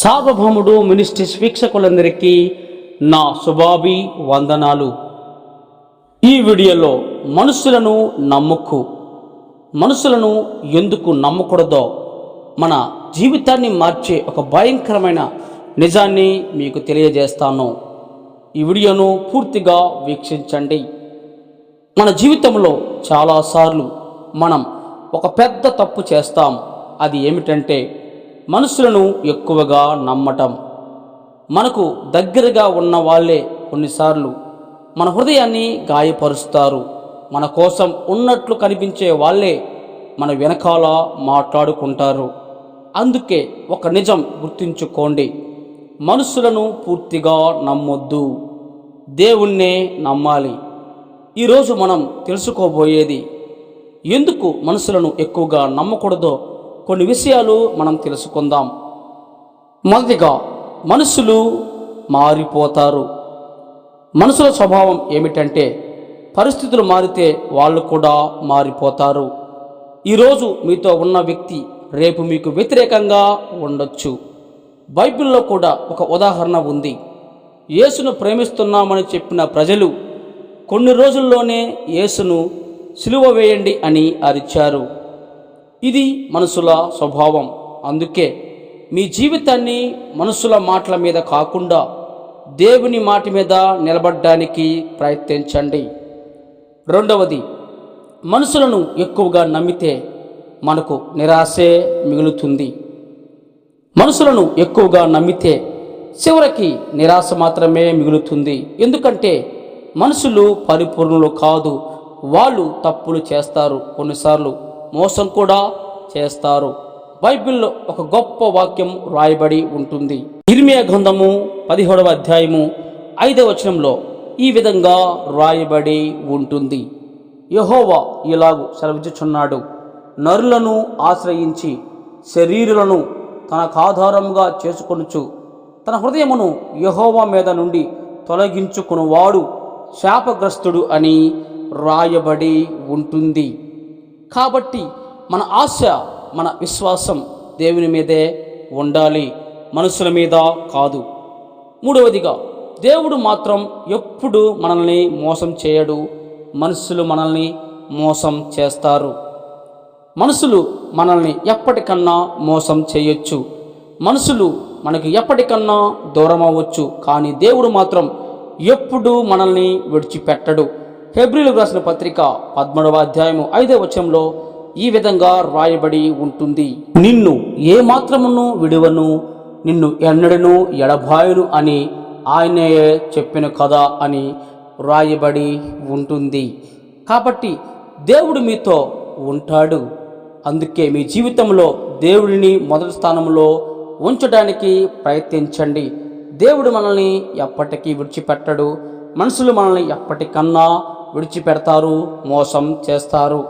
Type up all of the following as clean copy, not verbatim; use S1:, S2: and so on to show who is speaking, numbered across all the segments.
S1: సార్వభౌముడు మినిస్ట్రీస్ వీక్షకులందరికీ నా శుభాభి వందనాలు. ఈ వీడియోలో మనుషులను ఎందుకు నమ్మకూడదో, మన జీవితాన్ని మార్చే ఒక భయంకరమైన నిజాన్ని మీకు తెలియజేస్తాను. ఈ వీడియోను పూర్తిగా వీక్షించండి. మన జీవితంలో చాలాసార్లు మనం ఒక పెద్ద తప్పు చేస్తాం. అది ఏమిటంటే మనుషులను ఎక్కువగా నమ్మటం. మనకు దగ్గరగా ఉన్న వాళ్ళే కొన్నిసార్లు మన హృదయాన్ని గాయపరుస్తారు. మన కోసం ఉన్నట్లు కనిపించే వాళ్ళే మన వెనకాల మాట్లాడుకుంటారు. అందుకే ఒక నిజం గుర్తుంచుకోండి, మనుషులను పూర్తిగా నమ్మొద్దు, దేవుణ్ణే నమ్మాలి. ఈరోజు మనం తెలుసుకోబోయేది ఎందుకు మనుషులను ఎక్కువగా నమ్మకూడదో కొన్ని విషయాలు మనం తెలుసుకుందాం. మొదటిగా, మనుషులు మారిపోతారు. మనుషుల స్వభావం ఏమిటంటే పరిస్థితులు మారితే వాళ్ళు కూడా మారిపోతారు. ఈరోజు మీతో ఉన్న వ్యక్తి రేపు మీకు వ్యతిరేకంగా ఉండొచ్చు. బైబిల్లో కూడా ఒక ఉదాహరణ ఉంది. యేసును ప్రేమిస్తున్నామని చెప్పిన ప్రజలు కొన్ని రోజుల్లోనే యేసును సిలువ వేయండి అని అరిచారు. ఇది మనుషుల స్వభావం. అందుకే మీ జీవితాన్ని మనుషుల మాటల మీద కాకుండా దేవుని మాట మీద నిలబడడానికి ప్రయత్నించండి. రెండవది, మనుషులను ఎక్కువగా నమ్మితే మనకు నిరాశే మిగులుతుంది. మనుషులను ఎక్కువగా నమ్మితే చివరికి నిరాశ మాత్రమే మిగులుతుంది. ఎందుకంటే మనుషులు పరిపూర్ణులు కాదు. వాళ్ళు తప్పులు చేస్తారు, కొన్నిసార్లు మోసం కూడా చేస్తారు. బైబిల్లో ఒక గొప్ప వాక్యం రాయబడి ఉంటుంది. ఇర్మియా గ్రంథము 17వ అధ్యాయము 5వ వచనంలో ఈ విధంగా రాయబడి ఉంటుంది. యెహోవా ఇలాగు సెలవిచ్చుచున్నాడు, నరులను ఆశ్రయించి శరీరులను తనకు ఆధారముగా చేసుకొనుచు తన హృదయమును యెహోవా మీద నుండి తొలగించుకునివాడు శాపగ్రస్తుడు అని రాయబడి ఉంటుంది. కాబట్టి మన ఆశ, మన విశ్వాసం దేవుని మీదే ఉండాలి, మనుషుల మీద కాదు. మూడవదిగా, దేవుడు మాత్రం ఎప్పుడు మనల్ని మోసం చేయడు. మనుషులు మనల్ని మోసం చేస్తారు. మనుషులు మనల్ని ఎప్పటికన్నా మోసం చేయొచ్చు. మనుషులు మనకు ఎప్పటికన్నా దూరం అవ్వచ్చు. కానీ దేవుడు మాత్రం ఎప్పుడు మనల్ని విడిచిపెట్టడు. హెబ్రీయులకు రాసిన పత్రిక 13వ అధ్యాయము 5వ వచనంలో ఈ విధంగా రాయబడి ఉంటుంది, నిన్ను ఏ మాత్రమును విడువను, నిన్ను ఎన్నడను ఎడబాయును అని ఆయనే చెప్పిన కదా అని రాయబడి ఉంటుంది. కాబట్టి దేవుడు మీతో ఉంటాడు. అందుకే మీ జీవితంలో దేవుడిని మొదటి స్థానంలో ఉంచడానికి ప్రయత్నించండి. దేవుడు మనల్ని ఎప్పటికీ విడిచిపెట్టడు. మనుషులు మనల్ని ఎప్పటికన్నా విడిచిపెడతారు, మోసం చేస్తారు.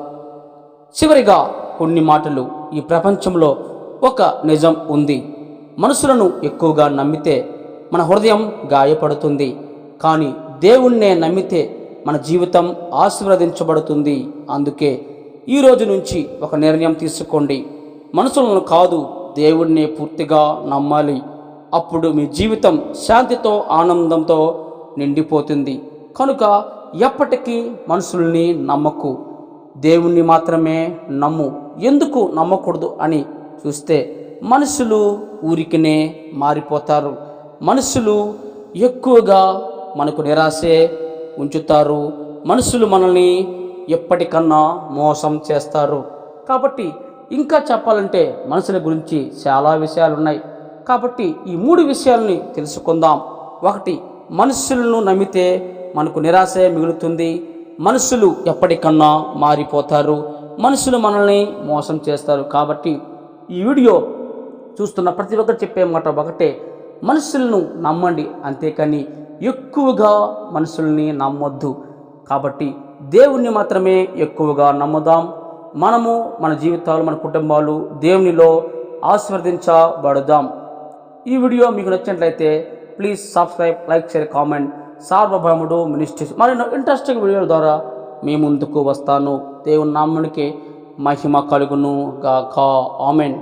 S1: చివరిగా కొన్ని మాటలు. ఈ ప్రపంచంలో ఒక నిజం ఉంది, మనుషులను ఎక్కువగా నమ్మితే మన హృదయం గాయపడుతుంది. కానీ దేవుణ్ణే నమ్మితే మన జీవితం ఆశీర్వదించబడుతుంది. అందుకే ఈ రోజు నుంచి ఒక నిర్ణయం తీసుకోండి, మనుషులను కాదు దేవుణ్ణే పూర్తిగా నమ్మాలి. అప్పుడు మీ జీవితం శాంతితో ఆనందంతో నిండిపోతుంది. కనుక ఎప్పటికీ మనుషుల్ని నమ్మకు, దేవుణ్ణి మాత్రమే నమ్ము. ఎందుకు నమ్మకూడదు అని చూస్తే మనుషులు ఊరికినే మారిపోతారు. మనుషులు ఎక్కువగా మనకు నిరాశే ఉంచుతారు. మనుషులు మనల్ని ఎప్పటికన్నా మోసం చేస్తారు. కాబట్టి ఇంకా చెప్పాలంటే మనుషుల గురించి చాలా విషయాలు ఉన్నాయి. కాబట్టి ఈ 3 విషయాలని తెలుసుకుందాం. 1, మనుషులను నమ్మితే మనకు నిరాశే మిగులుతుంది. మనుషులు ఎప్పటికన్నా మారిపోతారు. మనుషులు మనల్ని మోసం చేస్తారు. కాబట్టి ఈ వీడియో చూస్తున్న ప్రతి ఒక్కరు చెప్పే మాట ఒకటే, మనుషులను నమ్మండి, అంతేకాని ఎక్కువగా మనుషుల్ని నమ్మొద్దు. కాబట్టి దేవుణ్ణి మాత్రమే ఎక్కువగా నమ్ముదాం. మనము, మన జీవితాలు, మన కుటుంబాలు దేవునిలో ఆశీర్వదించబడదాం. ఈ వీడియో మీకు నచ్చినట్లయితే please subscribe, like, share, comment. సార్వభౌముడు మినిస్ట్రీస్ మరిన్నో ఇంట్రెస్టింగ్ వీడియోల ద్వారా మీ ముందుకు వస్తాను. దేవుని నామమునకే మహిమ కలుగును గాక. ఆమేన్.